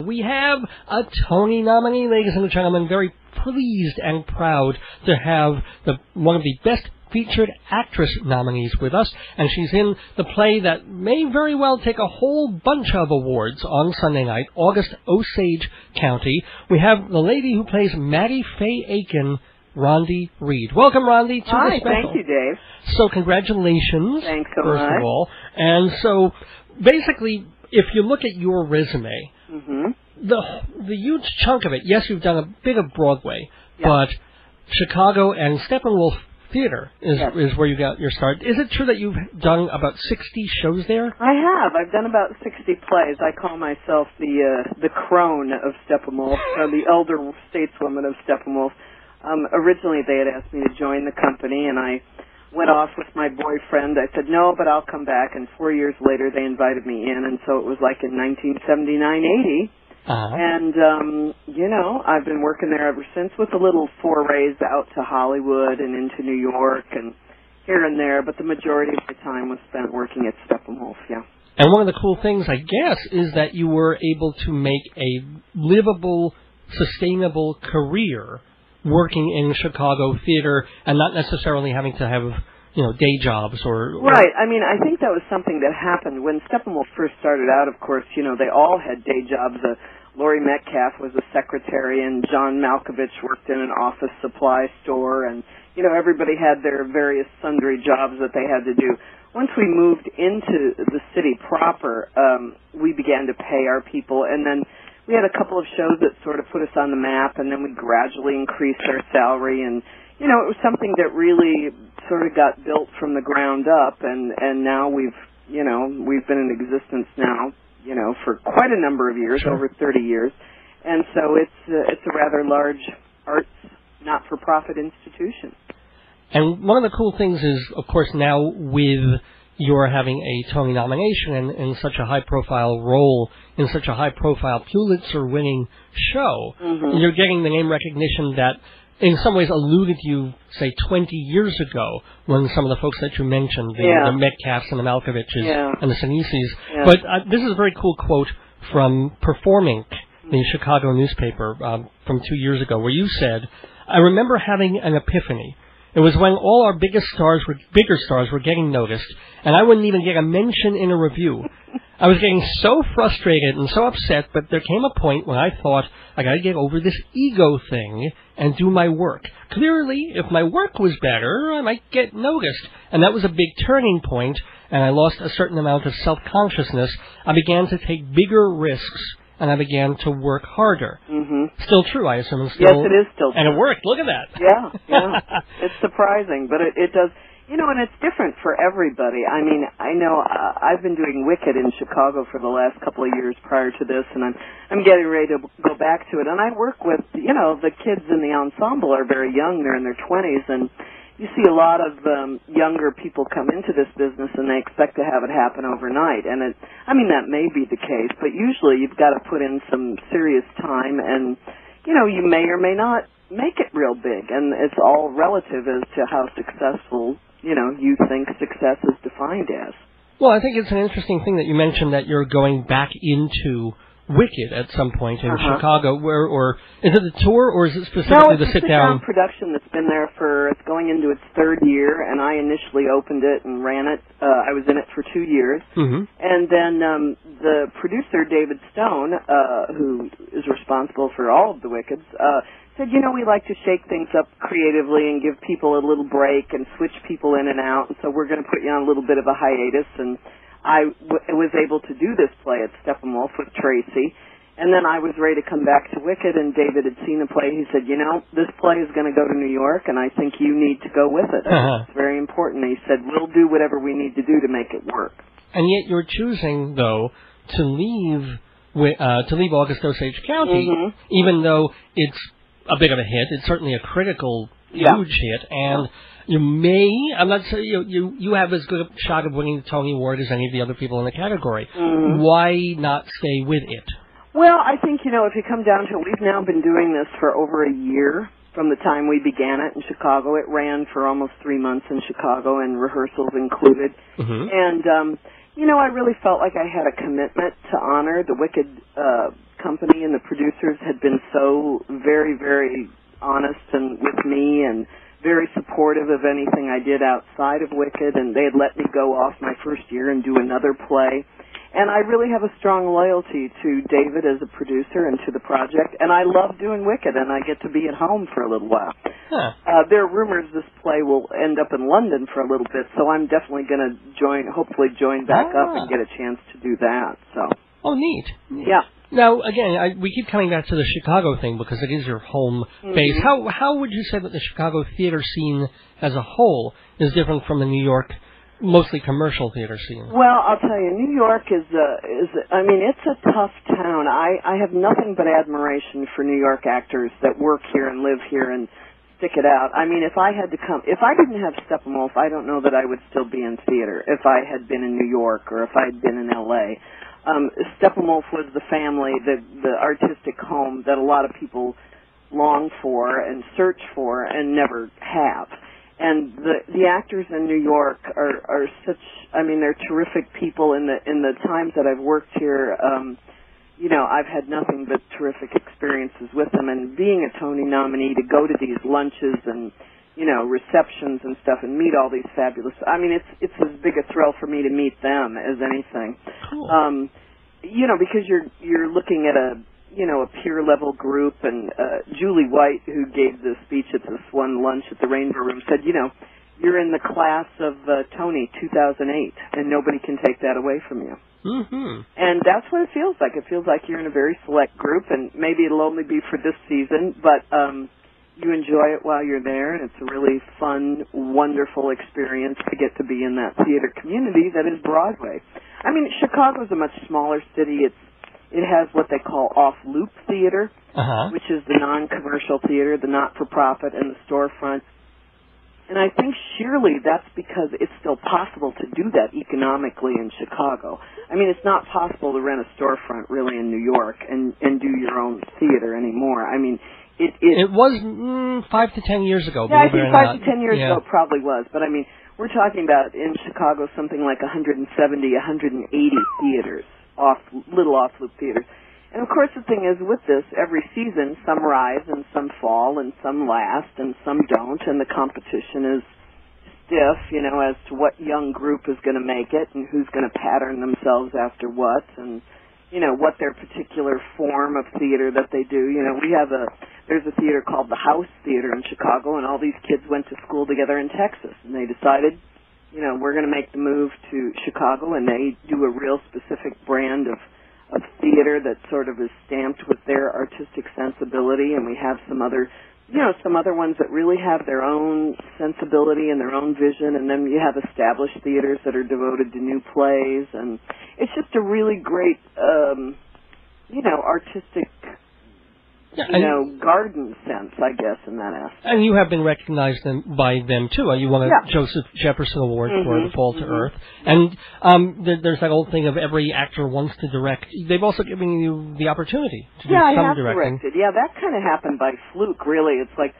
We have a Tony nominee, ladies and gentlemen. Very pleased and proud to have one of the best featured actress nominees with us, and she's in the play that may very well take a whole bunch of awards on Sunday night, August, Osage County. We have the lady who plays Maddie Faye Aiken, Rondi Reed. Welcome, Rondi, to the special. Thank you, Dave. So congratulations, Thanks so first much. of all. And so, basically, if you look at your resume, the huge chunk of it, yes, you've done a bit of Broadway, but Chicago and Steppenwolf Theatre is where you got your start. Is it true that you've done about 60 shows there? I have. I've done about 60 plays. I call myself the crone of Steppenwolf, the elder stateswoman of Steppenwolf. Originally, they had asked me to join the company, and I went off with my boyfriend. I said, no, but I'll come back. And 4 years later, they invited me in, and so it was like in 1979-80. And, I've been working there ever since with the little forays out to Hollywood and into New York and here and there, but the majority of the time was spent working at Steppenwolf, And one of the cool things, I guess, is that you were able to make a livable, sustainable career working in Chicago theater and not necessarily having to have, day jobs or... Right. I mean, I think that was something that happened. When Steppenwolf first started out, of course, they all had day jobs. Laurie Metcalf was a secretary, and John Malkovich worked in an office supply store, and, everybody had their various sundry jobs that they had to do. Once we moved into the city proper, we began to pay our people, and then we had a couple of shows that sort of put us on the map, and then we gradually increased our salary, and, it was something that really sort of got built from the ground up, and now we've been in existence now, for quite a number of years, over 30 years, and so it's a rather large arts not-for-profit institution. And one of the cool things is, of course, now with your having a Tony nomination and in such a high-profile role in such a high-profile Pulitzer-winning show, you're getting the name recognition that in some ways alluded to you, say, 20 years ago when some of the folks that you mentioned, the Metcalfs and the Malkoviches and the Sinises. But this is a very cool quote from Performing, the Chicago newspaper, from 2 years ago, where you said, "I remember having an epiphany. It was when all our bigger stars were getting noticed, and I wouldn't even get a mention in a review. I was getting so frustrated and so upset, but there came a point when I thought, I gotta get over this ego thing and do my work. Clearly, if my work was better, I might get noticed. And that was a big turning point, and I lost a certain amount of self-consciousness. I began to take bigger risks, and I began to work harder." Still true, I assume. Yes, it is still true. And it worked. Look at that. Yeah. It's surprising, but it does. And it's different for everybody. I mean, I know I've been doing Wicked in Chicago for the last couple of years prior to this, and I'm getting ready to go back to it. And I work with, the kids in the ensemble are very young. They're in their 20s, and you see a lot of younger people come into this business, and they expect to have it happen overnight. And that may be the case, but usually you've got to put in some serious time, and, you may or may not make it real big. And it's all relative as to how successful, you think success is defined as. Well, I think it's an interesting thing that you mentioned that you're going back into Wicked at some point in Chicago, or is it the tour, or is it specifically the sit-down? No, it's a production that's been there it's going into its third year, and I initially opened it and ran it. I was in it for 2 years. And then the producer, David Stone, who is responsible for all of the Wickeds, said, we like to shake things up creatively and give people a little break and switch people in and out, and so we're going to put you on a little bit of a hiatus. And I was able to do this play at Steppenwolf with Tracy, and then I was ready to come back to Wicked, and David had seen the play. He said, this play is going to go to New York, and I think you need to go with it. It's very important. He said, we'll do whatever we need to do to make it work. And yet you're choosing, though, to leave August Osage County, even though it's a bit of a hit. It's certainly a critical, huge hit, and you may, I'm not saying you have as good a shot of winning the Tony Award as any of the other people in the category. Why not stay with it? Well, I think, if you come down to it, we've now been doing this for over a year from the time we began it in Chicago. It ran for almost 3 months in Chicago, and rehearsals included. And, I really felt like I had a commitment to honor the Wicked company and the producers had been so very, very honest and with me and very supportive of anything I did outside of Wicked, and they had let me go off my first year and do another play. And I really have a strong loyalty to David as a producer and to the project, and I love doing Wicked, and I get to be at home for a little while. Huh. There are rumors this play will end up in London for a little bit, so I'm definitely going to hopefully join back up and get a chance to do that. So. Oh, neat. Yeah. Now, again, we keep coming back to the Chicago thing because it is your home base. How would you say that the Chicago theater scene as a whole is different from the New York, mostly commercial theater scene? Well, I'll tell you, New York is I mean, it's a tough town. I have nothing but admiration for New York actors that work here and live here and stick it out. I mean, if I didn't have Steppenwolf, I don't know that I would still be in theater if I had been in New York or if I had been in L.A. Steppenwolf was the family, the artistic home that a lot of people long for and search for and never have. And the actors in New York are such, I mean, they're terrific people. In the times that I've worked here, you know, I've had nothing but terrific experiences with them. And being a Tony nominee, to go to these lunches and, you know, receptions and stuff and meet all these fabulous, I mean, it's as big a thrill for me to meet them as anything. Cool. You know, because you're looking at a peer level group, and Julie White, who gave the speech at this one lunch at the Rainbow Room, said, you know, you're in the class of Tony 2008, and nobody can take that away from you. Mm-hmm. And that's what it feels like. It feels like you're in a very select group, and maybe it'll only be for this season, but you enjoy it while you're there, and it's a really fun, wonderful experience to get to be in that theater community that is Broadway. I mean, Chicago's a much smaller city. It has what they call off-loop theater, which is the non-commercial theater, the not-for-profit, and the storefront. And I think surely that's because it's still possible to do that economically in Chicago. I mean, it's not possible to rent a storefront really in New York and do your own theater anymore. I mean, it was 5 to 10 years ago. Yeah, I think 5 to 10 years ago it probably was. But I mean, we're talking about in Chicago something like 170, 180 theaters, little off-loop theaters. And of course the thing is with this, every season some rise and some fall and some last and some don't, and the competition is stiff, you know, as to what young group is going to make it and who's going to pattern themselves after what, and you know, what their particular form of theater that they do. You know, there's a theater called the House Theater in Chicago, and all these kids went to school together in Texas, and they decided, you know, we're going to make the move to Chicago, and they do a real specific brand of theater that sort of is stamped with their artistic sensibility, and we have some other ones that really have their own sensibility and their own vision, and then you have established theaters that are devoted to new plays, and it's just a really great, artistic, garden sense, I guess, in that aspect. And you have been recognized by them, too. You won a Joseph Jefferson Award for The Fall to Earth. And there's that old thing of every actor wants to direct. They've also given you the opportunity to do some directing. Directed. Yeah, that kind of happened by fluke, really. It's like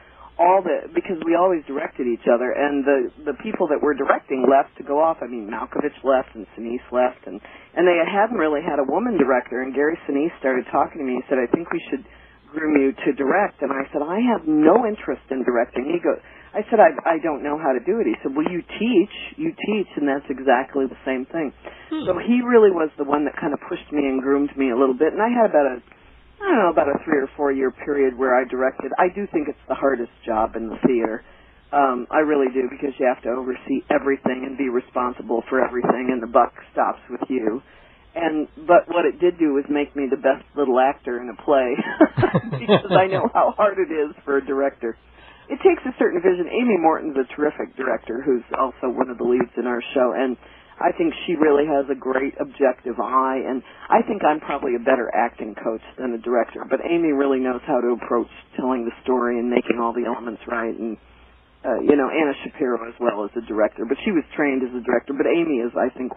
because we always directed each other, and the people that were directing left to go off. I mean, Malkovich left and Sinise left, and they hadn't really had a woman director, and Gary Sinise started talking to me. He said, I think we should groom you to direct. And I said, I have no interest in directing. I said, I don't know how to do it. He said, well, you teach, and that's exactly the same thing. So he really was the one that kind of pushed me and groomed me a little bit, and I had about a 3 or 4 year period where I directed. I do think it's the hardest job in the theater. I really do, because you have to oversee everything and be responsible for everything, and the buck stops with you. But what it did do was make me the best little actor in a play, because I know how hard it is for a director. It takes a certain vision. Amy Morton's a terrific director who's also one of the leads in our show, and I think she really has a great objective eye, and I think I'm probably a better acting coach than a director, but Amy really knows how to approach telling the story and making all the elements right, and Anna Shapiro as well as a director, but she was trained as a director, but Amy is, I think,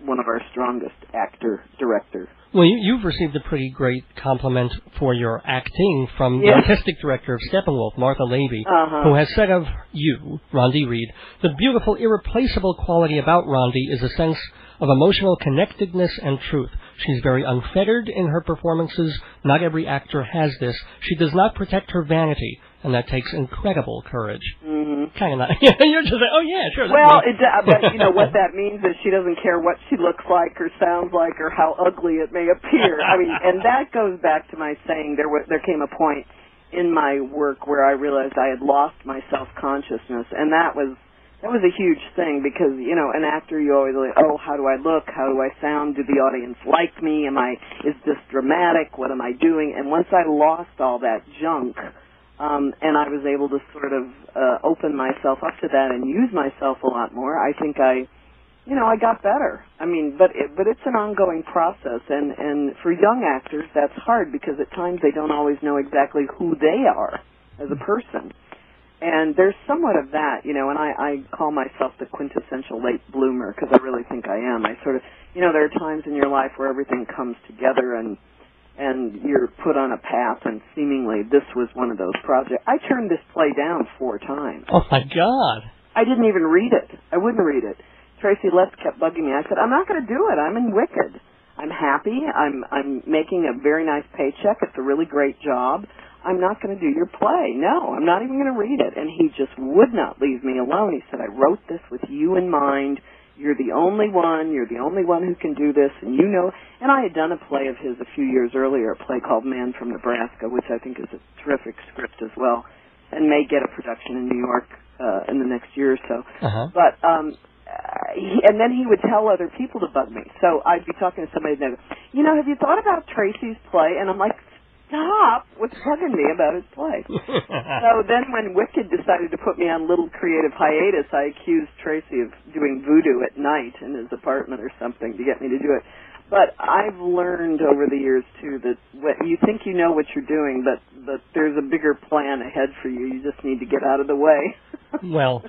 one of our strongest actor-director. Well, you've received a pretty great compliment for your acting from the artistic director of Steppenwolf, Martha Levy, who has said of you, Rondi Reed, the beautiful, irreplaceable quality about Rondi is a sense of emotional connectedness and truth. She's very unfettered in her performances. Not every actor has this. She does not protect her vanity, and that takes incredible courage. Mm-hmm. Kind of not. You're just like, oh, yeah, sure. Well, but you know what that means is she doesn't care what she looks like or sounds like or how ugly it may appear. I mean, and that goes back to my saying there came a point in my work where I realized I had lost my self-consciousness, and that was a huge thing because, you know, an actor, you always like, oh, how do I look? How do I sound? Do the audience like me? Is this dramatic? What am I doing? And once I lost all that junk, and I was able to sort of open myself up to that and use myself a lot more, I think I got better. I mean, but it's an ongoing process, and for young actors, that's hard because at times they don't always know exactly who they are as a person. And there's somewhat of that, you know, and I call myself the quintessential late bloomer because I really think I am. I sort of, you know, there are times in your life where everything comes together and you're put on a path, and seemingly this was one of those projects. I turned this play down 4 times. Oh, my God. I didn't even read it. I wouldn't read it. Tracy Letts kept bugging me. I said, I'm not going to do it. I'm in Wicked. I'm happy. I'm making a very nice paycheck. It's a really great job. I'm not going to do your play. No, I'm not even going to read it. And he just would not leave me alone. He said, I wrote this with you in mind. You're the only one. You're the only one who can do this. And you know. And I had done a play of his a few years earlier, a play called Man from Nebraska, which I think is a terrific script as well, and may get a production in New York in the next year or so. Uh-huh. But and then he would tell other people to bug me. So I'd be talking to somebody and they'd go, you know, have you thought about Tracy's play? And I'm like, stop what's bugging me about his play. So then when Wicked decided to put me on a little creative hiatus, I accused Tracy of doing voodoo at night in his apartment or something to get me to do it. But I've learned over the years, too, that you think you know what you're doing, but there's a bigger plan ahead for you. You just need to get out of the way. Well,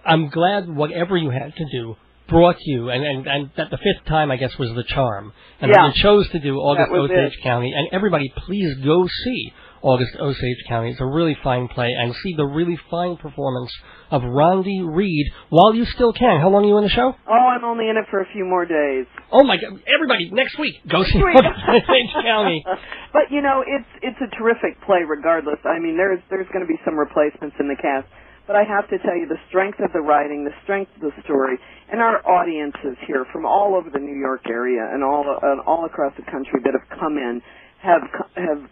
I'm glad whatever you had to do brought you, and that the 5th time, I guess, was the charm. And yeah. you chose to do August Osage it. County. And everybody, please go see August Osage County. It's a really fine play, and see the really fine performance of Rondi Reed while you still can. How long are you in the show? Oh, I'm only in it for a few more days. Oh, my God. Everybody, next week, go see August Osage County. But, you know, it's a terrific play regardless. I mean, there's going to be some replacements in the cast. But I have to tell you, the strength of the writing, the strength of the story, and our audiences here from all over the New York area and all across the country that have come in have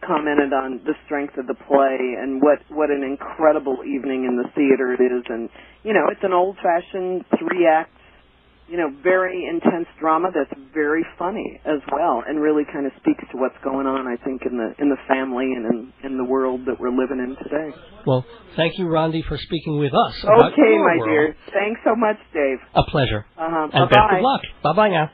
commented on the strength of the play and what an incredible evening in the theater it is. And, you know, it's an old-fashioned 3-act, you know, very intense drama that's very funny as well and really kind of speaks to what's going on, I think, in the family and in the world that we're living in today. Well, thank you, Rondi, for speaking with us about Okay, your my world. dear. Thanks so much, Dave. A pleasure. Uh-huh. And Bye-bye. best of luck. Bye-bye now.